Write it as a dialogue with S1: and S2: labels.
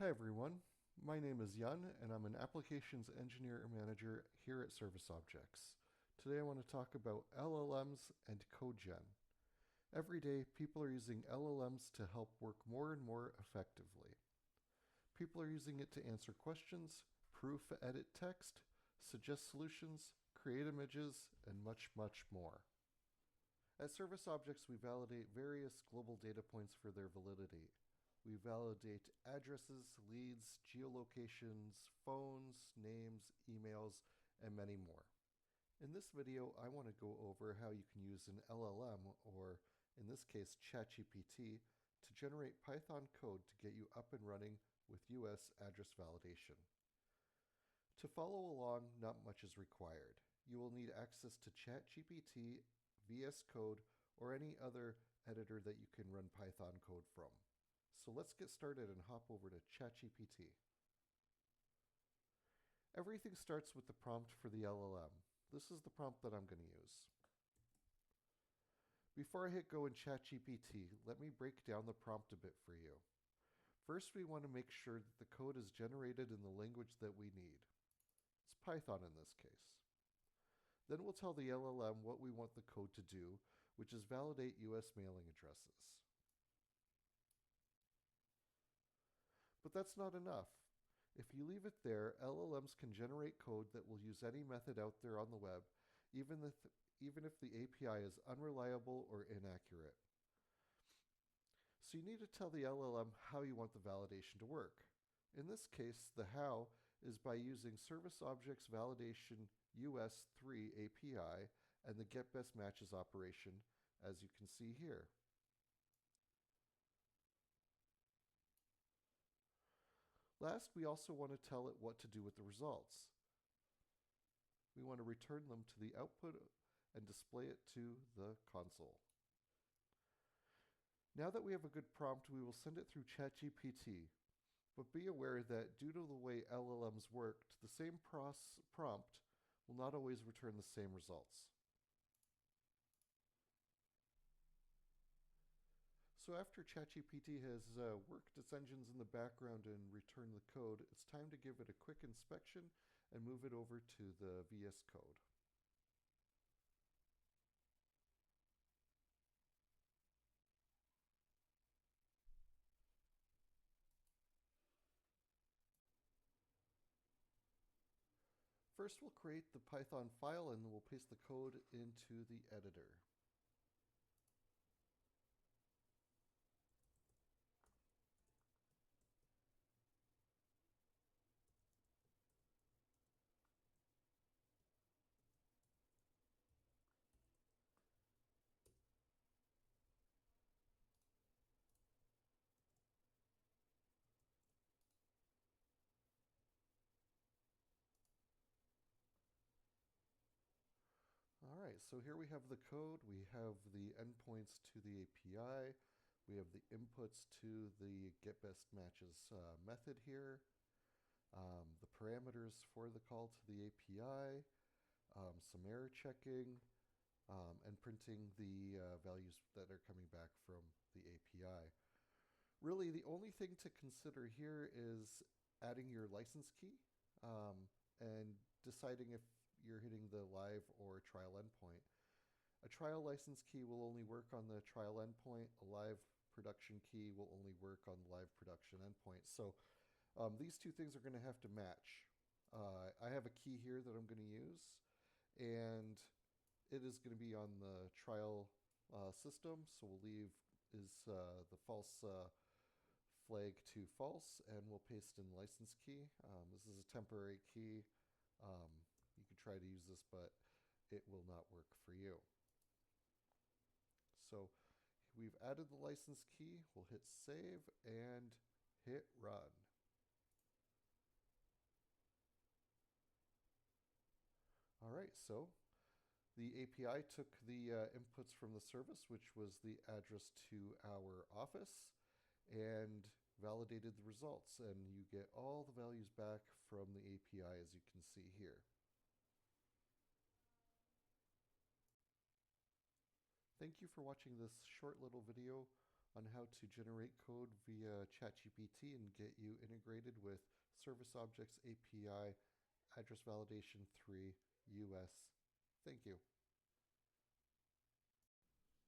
S1: Hi everyone, my name is Yun and I'm an Applications Engineer Manager here at Service Objects. Today I want to talk about LLMs and CodeGen. Every day people are using LLMs to help work more and more effectively. People are using it to answer questions, proof edit text, suggest solutions, create images, and much, much more. At Service Objects, we validate various global data points for their validity. We validate addresses, leads, geolocations, phones, names, emails, and many more. In this video, I want to go over how you can use an LLM, or in this case ChatGPT, to generate Python code to get you up and running with US address validation. To follow along, not much is required. You will need access to ChatGPT, VS Code, or any other editor that you can run Python code from. So let's get started and hop over to ChatGPT. Everything starts with the prompt for the LLM. This is the prompt that I'm going to use. Before I hit go in ChatGPT, let me break down the prompt a bit for you. First, we want to make sure that the code is generated in the language that we need. It's Python in this case. Then we'll tell the LLM what we want the code to do, which is validate US mailing addresses. But that's not enough. If you leave it there, LLMs can generate code that will use any method out there on the web, even if the API is unreliable or inaccurate. So you need to tell the LLM how you want the validation to work. In this case, the how is by using Service Objects Validation US3 API and the GetBestMatches operation, as you can see here. Last, we also want to tell it what to do with the results. We want to return them to the output and display it to the console. Now that we have a good prompt, we will send it through ChatGPT. But be aware that due to the way LLMs work, the same prompt will not always return the same results. So after ChatGPT has worked its engines in the background and returned the code, it's time to give it a quick inspection and move it over to the VS Code. First, we'll create the Python file and then we'll paste the code into the editor. All right, so here we have the code. We have the endpoints to the API. We have the inputs to the GetBestMatches method here. The parameters for the call to the API. Some error checking, and printing the values that are coming back from the API. Really, the only thing to consider here is adding your license key and deciding if you're hitting the live or trial endpoint. A trial license key will only work on the trial endpoint. A live production key will only work on the live production endpoint. So these two things are going to have to match. I have a key here that I'm going to use, and it is going to be on the trial system. So we'll leave the false flag to false, and we'll paste in license key. This is a temporary key. You could try to use this, but it will not work for you. So we've added the license key. We'll hit save and hit run. All right, so the API took the inputs from the service, which was the address to our office, and validated the results. And you get all the values back from the API, as you can see here. Thank you for watching this short little video on how to generate code via ChatGPT and get you integrated with Service Objects API Address Validation 3 US. Thank you.